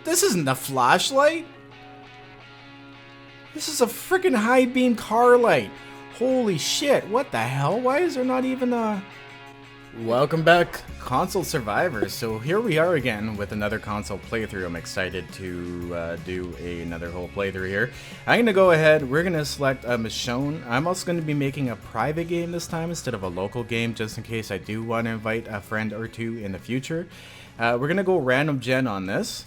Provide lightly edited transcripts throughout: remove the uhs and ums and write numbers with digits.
This isn't a flashlight. This is a freaking high beam car light. Holy shit, what the hell? Why is there not even a... Welcome back, console survivors. So here we are again with another console playthrough. I'm excited to do another whole playthrough here. I'm going to go ahead, we're going to select Michonne. I'm also going to be making a private game this time instead of a local game, just in case I do want to invite a friend or two in the future. We're going to go random gen on this.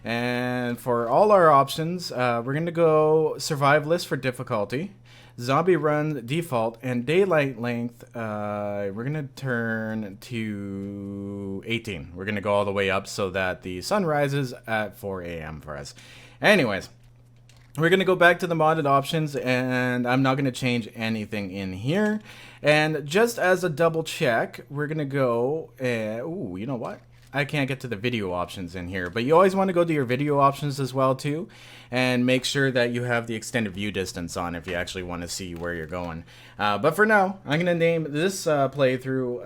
And for all our options, we're going to go survivalist for difficulty, zombie run default, and daylight length, we're going to turn to 18. We're going to go all the way up so that the sun rises at 4 a.m. for us. Anyways, we're going to go back to the modded options, and I'm not going to change anything in here. And just as a double check, we're going to go, ooh, you know what? I can't get to the video options in here, but you always want to go to your video options as well too, and make sure that you have the extended view distance on if you actually want to see where you're going. But for now, I'm going to name this playthrough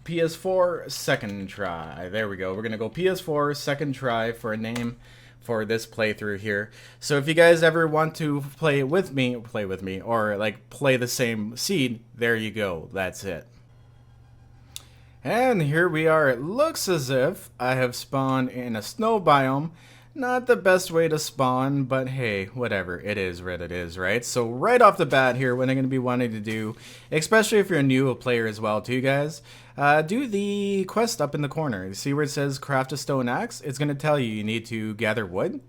PS4 second try. There we go. We're going to go PS4 second try for a name for this playthrough here. So if you guys ever want to play with me, or like play the same seed, there you go. That's it. And here we are. It looks as if I have spawned in a snow biome. Not the best way to spawn, but hey, whatever. It is what it is, right? So right off the bat here, what I'm going to be wanting to do, especially if you're a new player as well too, guys, do the quest up in the corner. See where it says craft a stone axe? It's going to tell you need to gather wood,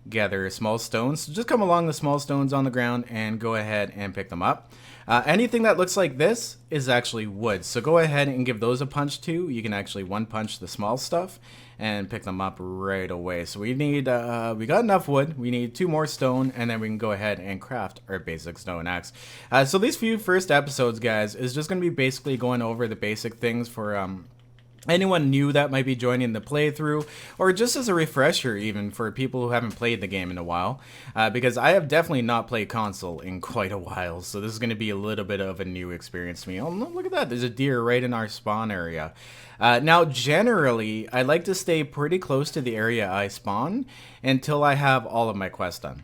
gather small stones. So just come along the small stones on the ground and go ahead and pick them up. Anything that looks like this is actually wood, so go ahead and give those a punch too. You can actually one punch the small stuff and pick them up right away. So we need, we got enough wood, we need 2 more stone, and then we can go ahead and craft our basic stone axe. So these few first episodes, guys, is just going to be basically going over the basic things for anyone new that might be joining the playthrough, or just as a refresher even for people who haven't played the game in a while, because I have definitely not played console in quite a while, so this is going to be a little bit of a new experience to me. Oh, look at that, there's a deer right in our spawn area. Now generally, I like to stay pretty close to the area I spawn until I have all of my quests done.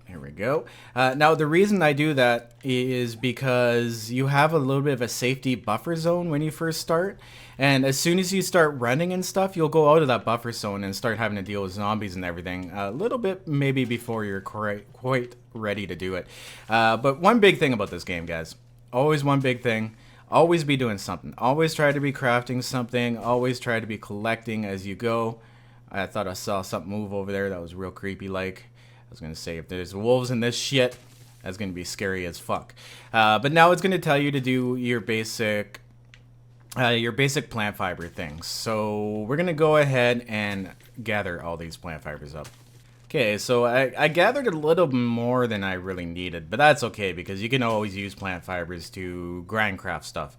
Here we go. Now the reason I do that is because you have a little bit of a safety buffer zone when you first start, and as soon as you start running and stuff, you'll go out of that buffer zone and start having to deal with zombies and everything a little bit maybe before you're quite ready to do it. But one big thing about this game, guys, always one big thing, always be doing something. Always try to be crafting something, always try to be collecting as you go. I thought I saw something move over there that was real creepy like. I was going to say, if there's wolves in this shit, that's going to be scary as fuck. But now it's going to tell you to do your basic plant fiber things. So we're going to go ahead and gather all these plant fibers up. Okay, so I gathered a little more than I really needed, but that's okay because you can always use plant fibers to grind craft stuff.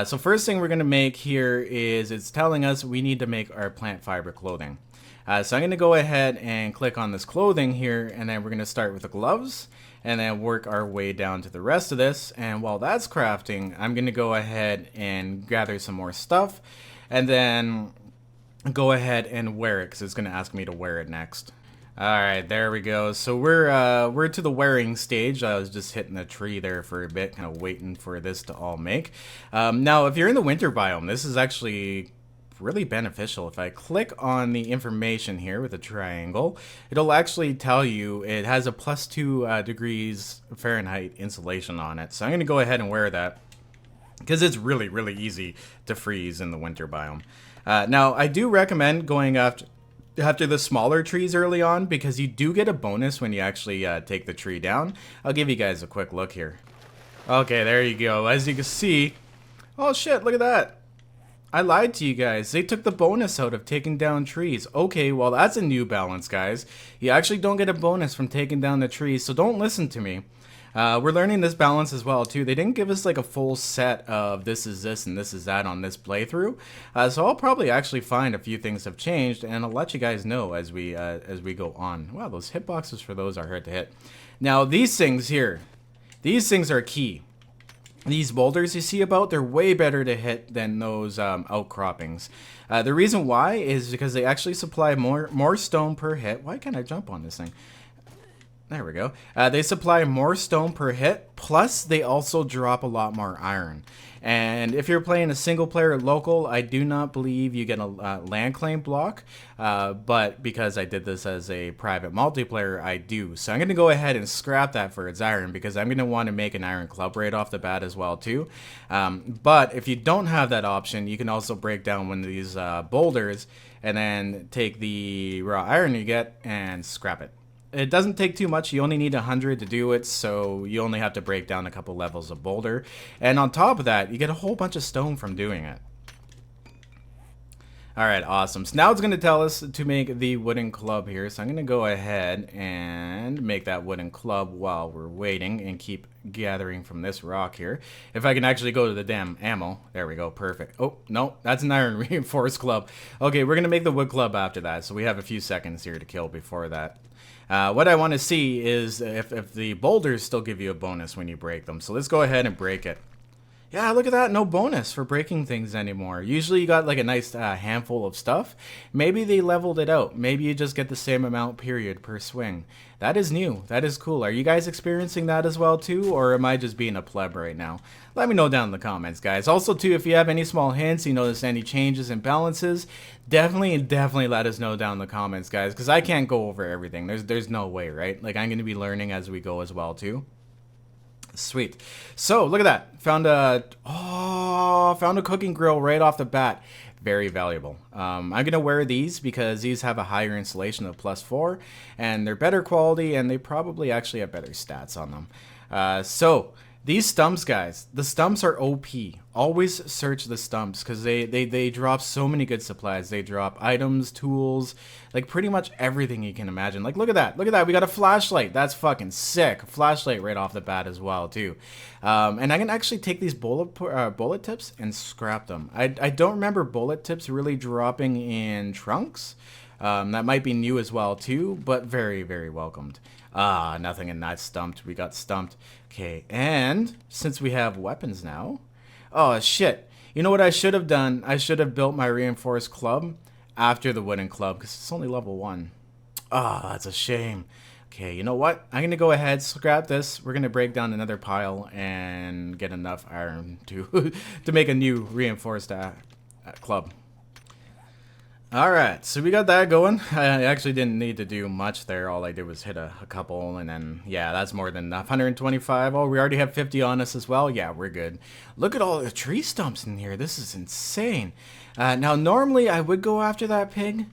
So first thing we're going to make here is it's telling us we need to make our plant fiber clothing. So I'm going to go ahead and click on this clothing here, and then we're going to start with the gloves and then work our way down to the rest of this. And while that's crafting, I'm going to go ahead and gather some more stuff and then go ahead and wear it because it's going to ask me to wear it next. Alright, there we go. So we're to the wearing stage. I was just hitting the tree there for a bit, kind of waiting for this to all make. Now, if you're in the winter biome, this is actually really beneficial. If I click on the information here with a triangle, it'll actually tell you it has a +2 degrees Fahrenheit insulation on it. So I'm going to go ahead and wear that because it's really, really easy to freeze in the winter biome. Now, I do recommend going after the smaller trees early on because you do get a bonus when you actually take the tree down. I'll give you guys a quick look here. Okay, there you go. As you can see, oh shit, look at that. I lied to you guys. They took the bonus out of taking down trees. Okay, well that's a new balance, guys. You actually don't get a bonus from taking down the trees, so don't listen to me. We're learning this balance as well too. They didn't give us like a full set of this is this and this is that on this playthrough. So I'll probably actually find a few things have changed, and I'll let you guys know as we go on. Wow, those hitboxes for those are hard to hit. Now these things here, these things are key. these boulders you see about, they're way better to hit than those outcroppings. The reason why is because they actually supply more stone per hit. Why can't I jump on this thing? There we go. They supply more stone per hit, plus they also drop a lot more iron. And if you're playing a single player local, I do not believe you get a land claim block, but because I did this as a private multiplayer, I do. So I'm going to go ahead and scrap that for its iron, because I'm going to want to make an iron club right off the bat as well too. But if you don't have that option, you can also break down one of these boulders and then take the raw iron you get and scrap it. It doesn't take too much. You only need 100 to do it, so you only have to break down a couple levels of boulder. And on top of that, you get a whole bunch of stone from doing it. Alright, awesome. So now it's going to tell us to make the wooden club here. So I'm going to go ahead and make that wooden club while we're waiting and keep gathering from this rock here. If I can actually go to the damn ammo. There we go. Perfect. Oh, no. That's an iron reinforced club. Okay, we're going to make the wood club after that. So we have a few seconds here to kill before that. What I want to see is if the boulders still give you a bonus when you break them. So let's go ahead and break it. Yeah, look at that. No bonus for breaking things anymore. Usually you got like a nice handful of stuff. Maybe they leveled it out. Maybe you just get the same amount period per swing. That is new. That is cool. Are you guys experiencing that as well too? Or am I just being a pleb right now? Let me know down in the comments, guys. Also too, if you have any small hints, you notice any changes and balances, definitely let us know down in the comments, guys. Because I can't go over everything. There's no way, right? Like I'm going to be learning as we go as well too. Sweet. So look at that. Found a cooking grill right off the bat. Very valuable. I'm gonna wear these because these have a higher insulation of +4, and they're better quality, and they probably actually have better stats on them. So these stumps, guys, the stumps are OP. Always search the stumps because they drop so many good supplies. They drop items, tools, like pretty much everything you can imagine. Like look at that. Look at that. We got a flashlight. That's fucking sick. Flashlight right off the bat as well too. And I can actually take these bullet tips and scrap them. I don't remember bullet tips really dropping in trunks. That might be new as well too, but very, very welcomed. Ah, nothing in that stumped. We got stumped. Okay, and since we have weapons now... Oh, shit. You know what I should have done? I should have built my reinforced club after the wooden club, because it's only level 1. Ah, that's a shame. Okay, you know what? I'm going to go ahead, scrap this. We're going to break down another pile and get enough iron to, to make a new reinforced club. Alright, so we got that going. I actually didn't need to do much there. All I did was hit a couple, and then, yeah, that's more than enough. 125. Oh, we already have 50 on us as well. Yeah, we're good. Look at all the tree stumps in here. This is insane. Now, normally I would go after that pig,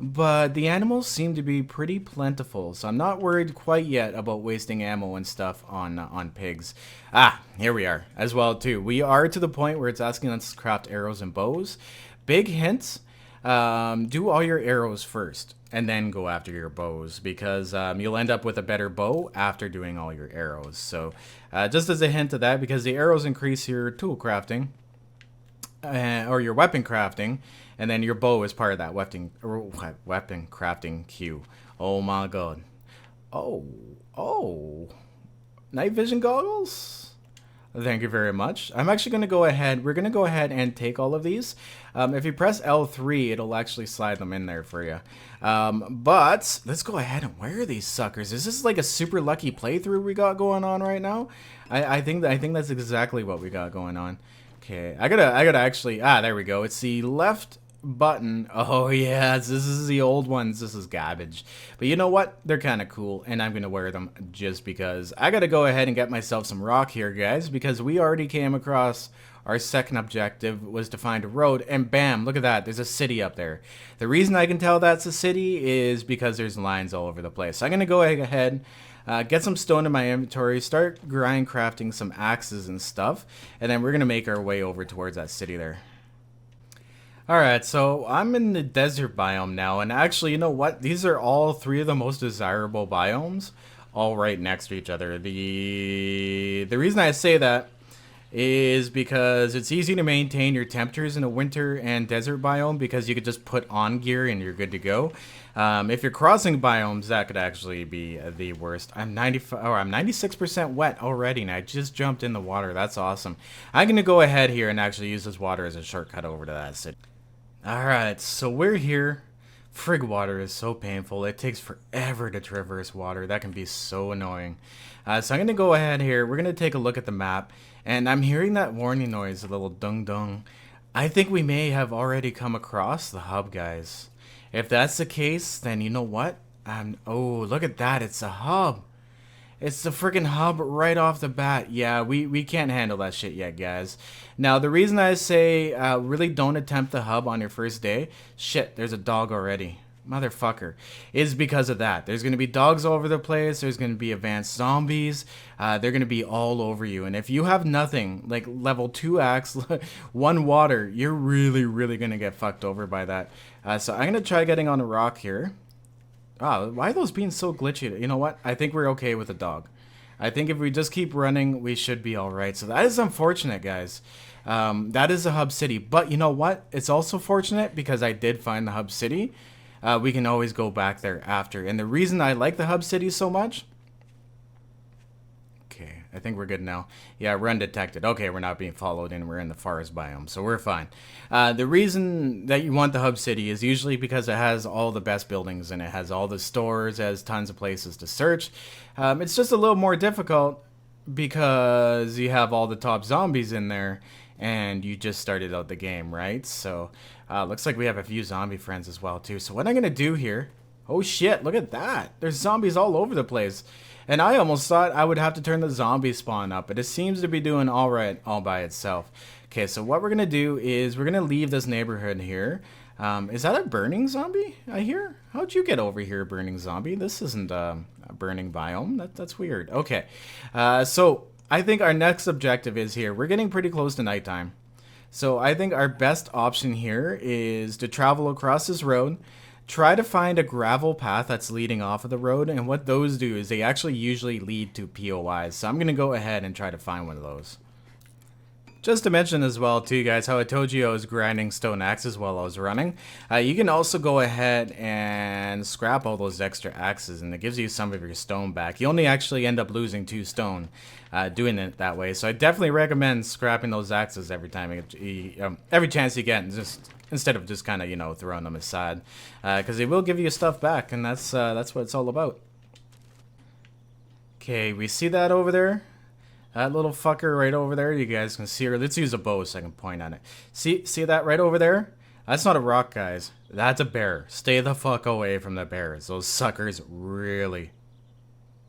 but the animals seem to be pretty plentiful, so I'm not worried quite yet about wasting ammo and stuff on pigs. Ah, here we are as well, too. We are to the point where it's asking us to craft arrows and bows. Big hints. Do all your arrows first and then go after your bows, because you'll end up with a better bow after doing all your arrows. So just as a hint of that, because the arrows increase your tool crafting or your weapon crafting, and then your bow is part of that weapon crafting queue. Oh my god. Oh, night vision goggles. Thank you very much. I'm actually going to go ahead. We're going to go ahead and take all of these. If you press L3, it'll actually slide them in there for you. But let's go ahead and wear these suckers. Is this like a super lucky playthrough we got going on right now? I think that's exactly what we got going on. Okay, I gotta actually. There we go. It's the left button. Oh yes, this is the old ones. This is garbage, but you know what, they're kind of cool, and I'm gonna wear them just because. I gotta go ahead and get myself some rock here, guys, because we already came across our second objective was to find a road, and bam, look at that, there's a city up there. The reason I can tell that's a city is because there's lines all over the place. So I'm gonna go ahead, get some stone in my inventory, start grind crafting some axes and stuff, and then we're gonna make our way over towards that city there. Alright, so I'm in the desert biome now, and actually, you know what? These are all three of the most desirable biomes, all right next to each other. The reason I say that is because it's easy to maintain your temperatures in a winter and desert biome because you could just put on gear and you're good to go. If you're crossing biomes, that could actually be the worst. I'm 96% wet already, and I just jumped in the water. That's awesome. I'm gonna go ahead here and actually use this water as a shortcut over to that city. Alright, so we're here. Frig water is so painful. It takes forever to traverse water. That can be so annoying. So I'm going to go ahead here. We're going to take a look at the map. And I'm hearing that warning noise, a little dung-dung. I think we may have already come across the hub, guys. If that's the case, then you know what? Oh, look at that. It's a hub. It's the freaking hub right off the bat. Yeah, we can't handle that shit yet, guys. Now, the reason I say really don't attempt the hub on your first day, shit, there's a dog already, motherfucker, is because of that. There's going to be dogs all over the place. There's going to be advanced zombies. They're going to be all over you. And if you have nothing, like level 2 axe, 1 water, you're really going to get fucked over by that. So I'm going to try getting on a rock here. Oh, why are those being so glitchy? You know what? I think we're okay with the dog. I think if we just keep running, we should be alright. So that is unfortunate, guys. That is a hub city. But you know what? It's also fortunate because I did find the hub city. We can always go back there after. And the reason I like the hub city so much... Okay, I think we're good now. Yeah, run detected. Okay, we're not being followed and we're in the forest biome, so we're fine. The reason that you want the hub city is usually because it has all the best buildings and it has all the stores, it has tons of places to search. It's just a little more difficult because you have all the top zombies in there and you just started out the game, right? So, looks like we have a few zombie friends as well too. So what I'm going to do here... Oh shit, look at that. There's zombies all over the place. And I almost thought I would have to turn the zombie spawn up, but it seems to be doing all right all by itself. Okay, so what we're going to do is we're going to leave this neighborhood here. Is that a burning zombie I hear? How'd you get over here, burning zombie? This isn't a burning biome. That's weird. Okay, so I think our next objective is here. We're getting pretty close to nighttime. So I think our best option here is to travel across this road. Try to find a gravel path that's leading off of the road, and what those do is they actually usually lead to POIs. So I'm going to go ahead and try to find one of those. Just to mention as well too, guys, how I told you I was grinding stone axes while I was running. You can also go ahead and scrap all those extra axes, and it gives you some of your stone back. You only actually end up losing 2 stone doing it that way. So I definitely recommend scrapping those axes every time, every chance you get, just instead of just kind of, you know, throwing them aside, because they will give you stuff back, and that's what it's all about. Okay, we see that over there. That little fucker right over there, you guys can see her. Let's use a bow so I can point on it. See that right over there? That's not a rock, guys. That's a bear. Stay the fuck away from the bears. Those suckers really,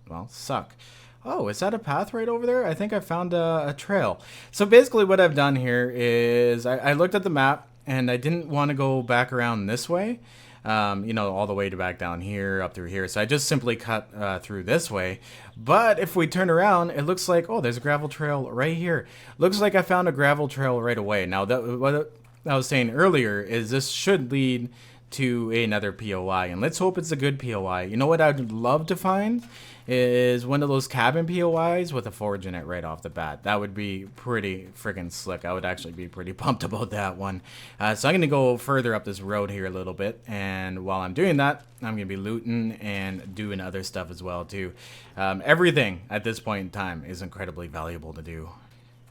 well, suck. Oh, is that a path right over there? I think I found a trail. So basically what I've done here is I looked at the map and I didn't want to go back around this way. You know, all the way to back down here, up through here. So I just simply cut through this way. But if we turn around, it looks like, oh, there's a gravel trail right here. Looks like I found a gravel trail right away. Now, what I was saying earlier is this should lead to another POI. And let's hope it's a good POI. You know what I'd love to find? Is one of those cabin POIs with a forge in it right off the bat. That would be pretty freaking slick. I would actually be pretty pumped about that one. So I'm going to go further up this road here a little bit. And while I'm doing that, I'm going to be looting and doing other stuff as well too. Everything at this point in time is incredibly valuable to do.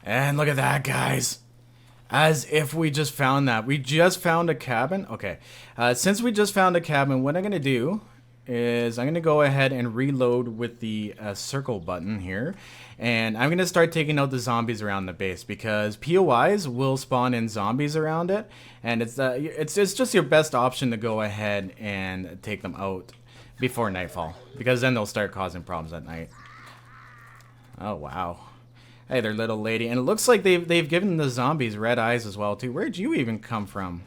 And look at that, guys. As if we just found that. We just found a cabin. Okay. Since we just found a cabin, what I'm going to do is I'm going to go ahead and reload with the circle button here. And I'm going to start taking out the zombies around the base because POIs will spawn in zombies around it. And it's just your best option to go ahead and take them out before nightfall, because then they'll start causing problems at night. Oh, wow. Hey there, little lady. And it looks like they've given the zombies red eyes as well, too. Where'd you even come from?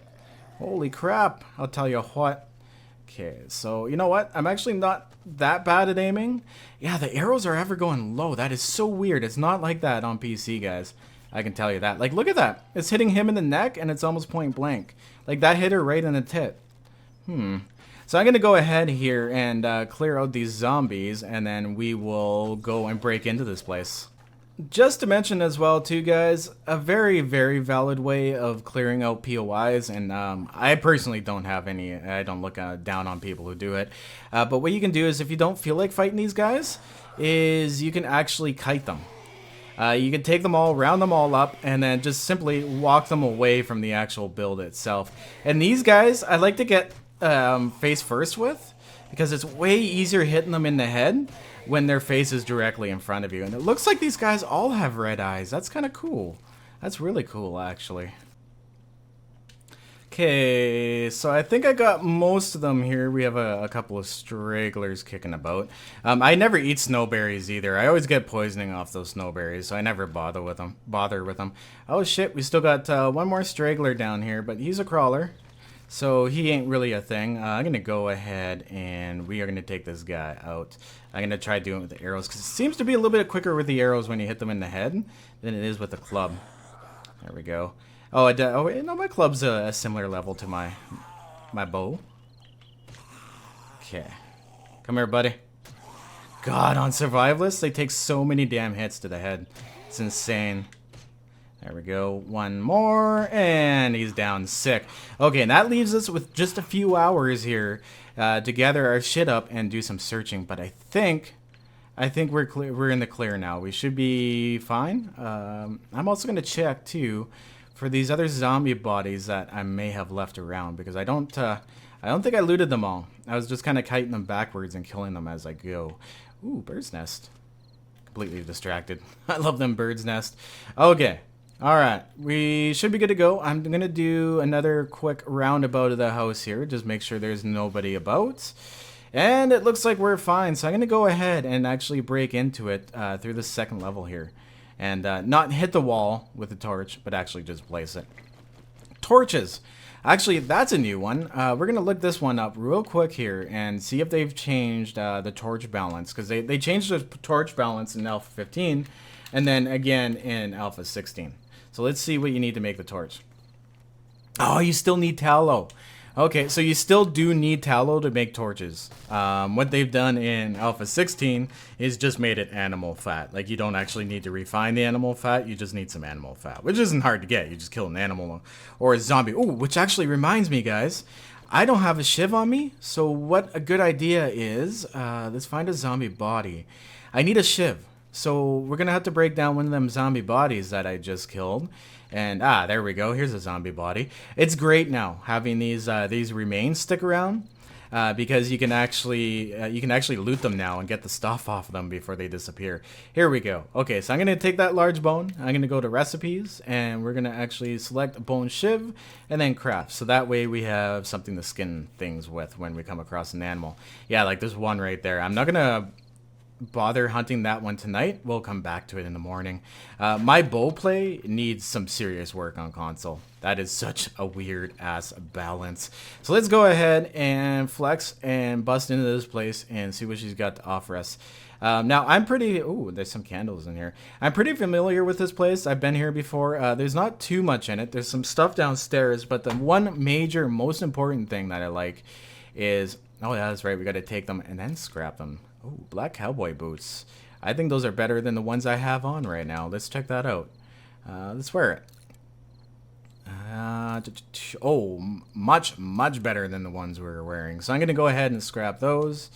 Holy crap. I'll tell you what. Okay, so you know what? I'm actually not that bad at aiming. Yeah, the arrows are ever going low. That is so weird. It's not like that on PC, guys. I can tell you that. Like, look at that. It's hitting him in the neck, and it's almost point blank. Like, that hit her right in the tit. So I'm going to go ahead here and clear out these zombies, and then we will go and break into this place. Just to mention as well, too, guys, a very, very valid way of clearing out POIs, and I personally don't have any. I don't look down on people who do it. But what you can do is, if you don't feel like fighting these guys, is you can actually kite them. You can take them all, round them all up, and then just simply walk them away from the actual build itself. And these guys, I like to get face first with, because it's way easier hitting them in the head when their face is directly in front of you. And it looks like these guys all have red eyes. That's kind of cool. That's really cool, actually. Okay, so I think I got most of them here. We have a couple of stragglers kicking about. I never eat snowberries either. I always get poisoning off those snowberries, so I never bother with them. Oh shit, we still got one more straggler down here, but he's a crawler. So he ain't really a thing. I'm going to go ahead and we are going to take this guy out. I'm going to try doing it with the arrows because it seems to be a little bit quicker with the arrows when you hit them in the head than it is with the club. There we go. Oh, no, my club's a similar level to my bow. Okay. Come here, buddy. God, on Survivalists, they take so many damn hits to the head. It's insane. There we go. One more, and he's down. Sick. Okay, and that leaves us with just a few hours here to gather our shit up and do some searching. But I think we're clear. We're in the clear now. We should be fine. I'm also gonna check too for these other zombie bodies that I may have left around because I don't think I looted them all. I was just kind of kiting them backwards and killing them as I go. Ooh, bird's nest. Completely distracted. I love them bird's nest. Okay. Alright, we should be good to go. I'm going to do another quick roundabout of the house here. Just make sure there's nobody about. And it looks like we're fine. So I'm going to go ahead and actually break into it through the second level here. And not hit the wall with the torch, but actually just place it. Torches. Actually, that's a new one. We're going to look this one up real quick here and see if they've changed the torch balance. Because they changed the torch balance in Alpha 15 and then again in Alpha 16. So let's see what you need to make the torch. Oh, you still need tallow. Okay, so you still do need tallow to make torches. What they've done in Alpha 16 is just made it animal fat. Like, you don't actually need to refine the animal fat. You just need some animal fat, which isn't hard to get. You just kill an animal or a zombie. Oh, which actually reminds me, guys. I don't have a shiv on me, so what a good idea is, let's find a zombie body. I need a shiv. So we're going to have to break down one of them zombie bodies that I just killed. And, there we go. Here's a zombie body. It's great now having these remains stick around because you can actually loot them now and get the stuff off of them before they disappear. Here we go. Okay, so I'm going to take that large bone. I'm going to go to recipes and we're going to actually select bone shiv and then craft. So that way we have something to skin things with when we come across an animal. Yeah, like there's one right there. I'm not going to bother hunting that one tonight. We'll come back to it in the morning. My bow play needs some serious work on console. That is such a weird ass balance. So let's go ahead and flex and bust into this place and see what she's got to offer us. Now I'm pretty, ooh, there's some candles in here. I'm pretty familiar with this place. I've been here before. There's not too much in it. There's some stuff downstairs, but the one major, most important thing that I like is, oh yeah, that's right, we got to take them and then scrap them. Oh, black cowboy boots. I think those are better than the ones I have on right now. Let's check that out. Let's wear it. Oh, much better than the ones we were wearing. So I'm going to go ahead and scrap those.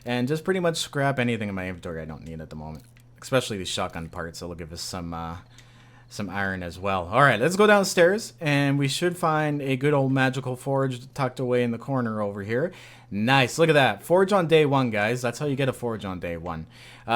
And just pretty much scrap anything in my inventory I don't need at the moment. Especially the shotgun parts. That'll give us some iron as well. Alright, let's go downstairs. And we should find a good old magical forge tucked away in the corner over here. Nice, look at that. Forge on day one, guys. That's how you get a forge on day one.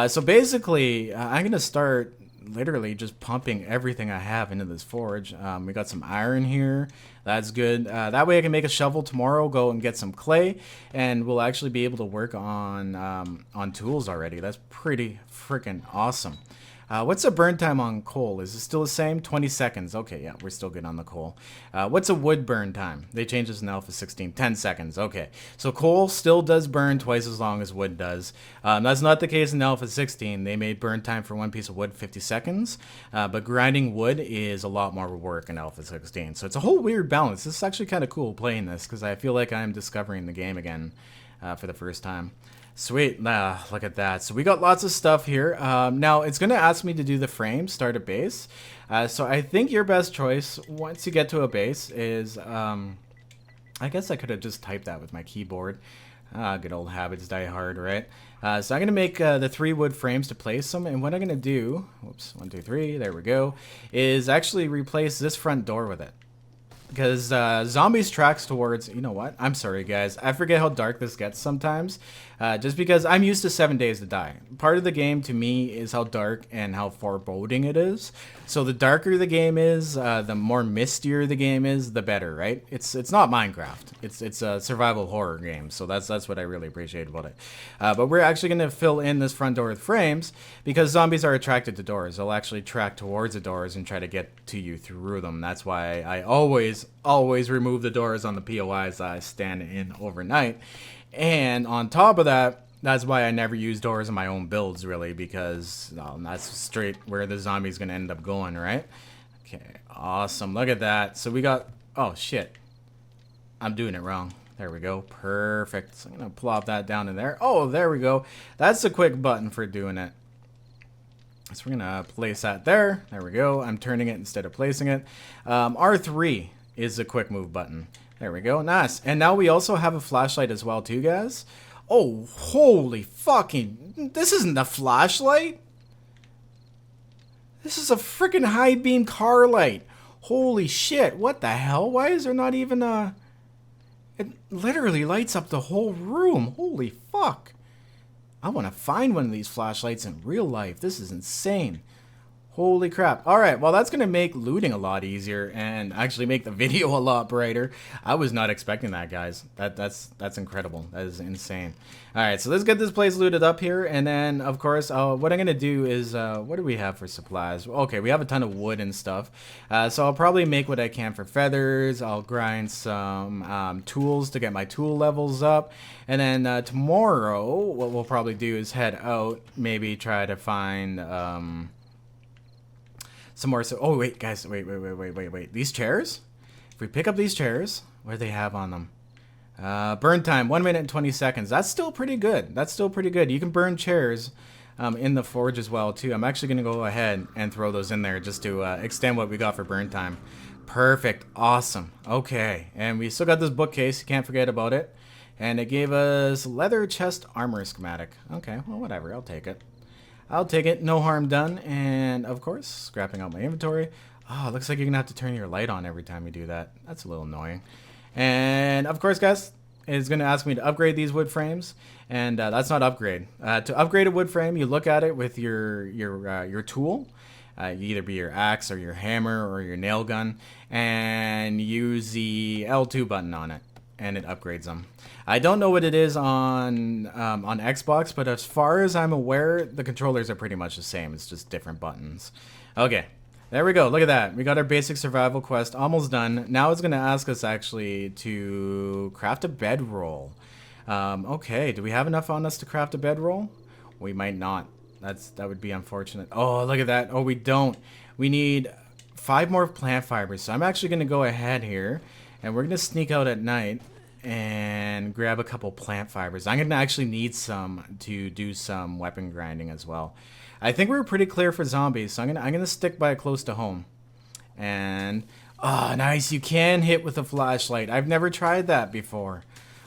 So basically, I'm going to start literally just pumping everything I have into this forge. We got some iron here. That's good. That way I can make a shovel tomorrow, go and get some clay, and we'll actually be able to work on tools already. That's pretty freaking awesome. What's the burn time on coal? Is it still the same? 20 seconds. Okay, yeah, we're still good on the coal. What's a wood burn time? They changed this in Alpha 16. 10 seconds. Okay, so coal still does burn twice as long as wood does. That's not the case in Alpha 16. They made burn time for one piece of wood 50 seconds, but grinding wood is a lot more work in Alpha 16. So it's a whole weird balance. This is actually kind of cool playing this because I feel like I'm discovering the game again. for the first time. Sweet. Look at that. So we got lots of stuff here. Now it's going to ask me to do the frame, start a base. So I think your best choice once you get to a base is, I guess I could have just typed that with my keyboard. Good old habits die hard, right? So I'm going to make the 3 wood frames to place them. And what I'm going to do, whoops, 1, 2, 3, there we go, is actually replace this front door with it. Because zombies tracks towards, you know what? I'm sorry, guys. I forget how dark this gets sometimes. Just because I'm used to 7 days to die. Part of the game to me is how dark and how foreboding it is. So the darker the game is, the more mistier the game is, the better, right? It's not Minecraft. It's a survival horror game. So that's what I really appreciate about it. But we're actually going to fill in this front door with frames because zombies are attracted to doors. They'll actually track towards the doors and try to get to you through them. That's why I always remove the doors on the POIs I stand in overnight. And on top of that, that's why I never use doors in my own builds, really, because that's straight where the zombie's going to end up going, right? Okay, awesome. Look at that. So we got... Oh, shit. I'm doing it wrong. There we go. Perfect. So I'm going to plop that down in there. Oh, there we go. That's a quick button for doing it. So we're going to place that there. There we go. I'm turning it instead of placing it. R3 is a quick move button. There we go. Nice. And now we also have a flashlight as well too, guys. Oh, holy fucking... This isn't a flashlight. This is a freaking high beam car light. Holy shit. What the hell? Why is there not even a... It literally lights up the whole room. Holy fuck. I want to find one of these flashlights in real life. This is insane. Holy crap. Alright, well that's going to make looting a lot easier and actually make the video a lot brighter. I was not expecting that, guys. That's incredible. That is insane. Alright, so let's get this place looted up here. And then, of course, what I'm going to do is, what do we have for supplies? Okay, we have a ton of wood and stuff. So I'll probably make what I can for feathers. I'll grind some tools to get my tool levels up. And then tomorrow, what we'll probably do is head out. Maybe try to find... some more. So, oh wait, guys, wait. These chairs. If we pick up these chairs, what do they have on them? Burn time 1 minute and 20 seconds. That's still pretty good. That's still pretty good. You can burn chairs in the forge as well too. I'm actually gonna go ahead and throw those in there just to extend what we got for burn time. Perfect. Awesome. Okay, and we still got this bookcase. You can't forget about it. And it gave us leather chest armor schematic. Okay, well whatever. I'll take it. I'll take it, no harm done, and of course, scrapping out my inventory. Oh, looks like you're gonna have to turn your light on every time you do that. That's a little annoying. And of course, guys, it's gonna ask me to upgrade these wood frames, and that's not upgrade. To upgrade a wood frame, you look at it with your tool. You either be your axe or your hammer or your nail gun, and use the L2 button on it, and it upgrades them. I don't know what it is on Xbox, but as far as I'm aware, the controllers are pretty much the same. It's just different buttons. Okay, there we go. Look at that. We got our basic survival quest almost done. Now it's going to ask us actually to craft a bedroll. Okay, do we have enough on us to craft a bedroll? We might not. That would be unfortunate. Oh, look at that. Oh, we don't. We need 5 more plant fibers. So I'm actually going to go ahead here, and we're going to sneak out at night and grab a couple plant fibers. I'm going to actually need some to do some weapon grinding as well. I think we're pretty clear for zombies, so I'm gonna stick by close to home. And oh, nice, you can hit with a flashlight. I've never tried that before.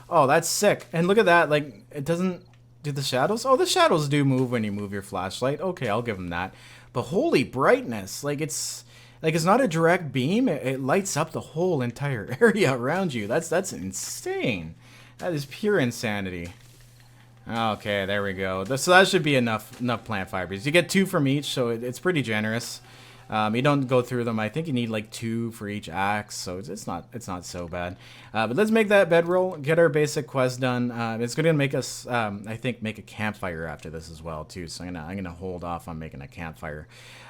Oh, that's sick. And look at that, like it doesn't do the shadows. Oh, the shadows do move when you move your flashlight. Okay, I'll give them that. But holy brightness, like it's not a direct beam. It lights up the whole entire area around you. That's insane. That is pure insanity. Okay, there we go. So that should be enough plant fibers. You get 2 from each, so it's pretty generous. You don't go through them. I think you need like 2 for each axe, so it's not so bad. But let's make that bedroll. Get our basic quest done. It's going to make us, I think, make a campfire after this as well too. So I'm gonna hold off on making a campfire.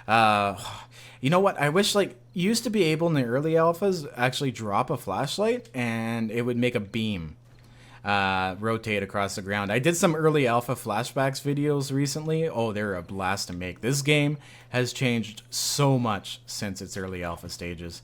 You know what? I wish like you used to be able in the early alphas actually drop a flashlight and it would make a beam. Rotate across the ground. I did some early alpha flashbacks videos recently. Oh, they're a blast to make. This game has changed so much since its early alpha stages.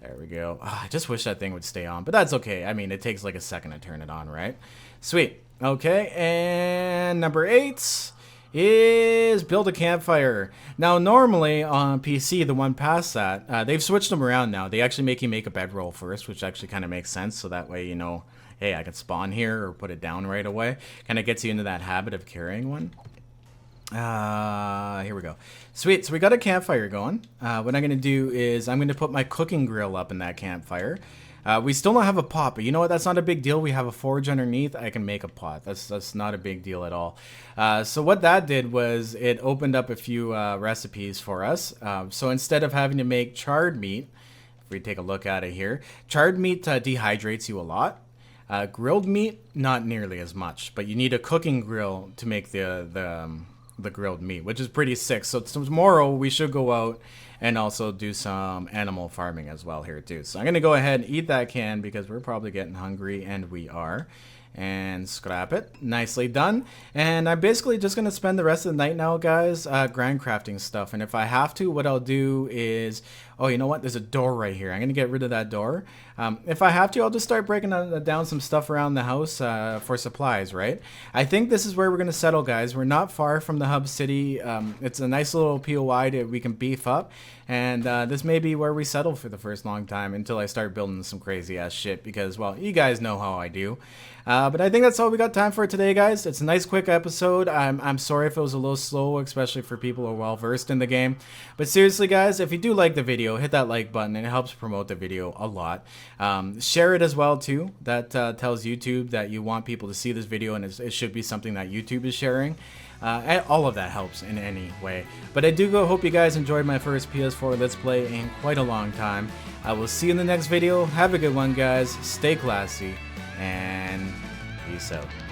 There we go. I just wish that thing would stay on, but that's okay. I mean, it takes like a second to turn it on, right? Sweet. Okay, and number 8 is build a campfire. Now, normally on PC, the one past that, they've switched them around now. They actually make you make a bedroll first, which actually kind of makes sense. So that way, you know, hey, I can spawn here or put it down right away. Kind of gets you into that habit of carrying one. Here we go. Sweet. So we got a campfire going. What I'm going to do is I'm going to put my cooking grill up in that campfire. We still don't have a pot, but you know what? That's not a big deal. We have a forge underneath. I can make a pot. That's not a big deal at all. So what that did was it opened up a few recipes for us. So instead of having to make charred meat, if we take a look at it here, charred meat dehydrates you a lot. Grilled meat, not nearly as much, but you need a cooking grill to make the grilled meat, which is pretty sick. So tomorrow we should go out and also do some animal farming as well here too. So I'm gonna go ahead and eat that can because we're probably getting hungry, and we are. And scrap it. Nicely done. And I'm basically just going to spend the rest of the night now, guys, grind crafting stuff. And if I have to, what I'll do is, oh, you know what? There's a door right here. I'm going to get rid of that door. If I have to, I'll just start breaking down some stuff around the house for supplies, right? I think this is where we're going to settle, guys. We're not far from the hub city. It's a nice little POI that we can beef up. And this may be where we settle for the first long time until I start building some crazy ass shit because, well, you guys know how I do. But I think that's all we got time for today, guys. It's a nice quick episode. I'm sorry if it was a little slow, especially for people who are well versed in the game. But seriously, guys, if you do like the video, hit that like button, and it helps promote the video a lot. Share it as well too. That tells YouTube that you want people to see this video, and it should be something that YouTube is sharing. All of that helps in any way. But I do hope you guys enjoyed my first PS4 Let's Play in quite a long time. I will see you in the next video. Have a good one, guys. Stay classy, and peace out.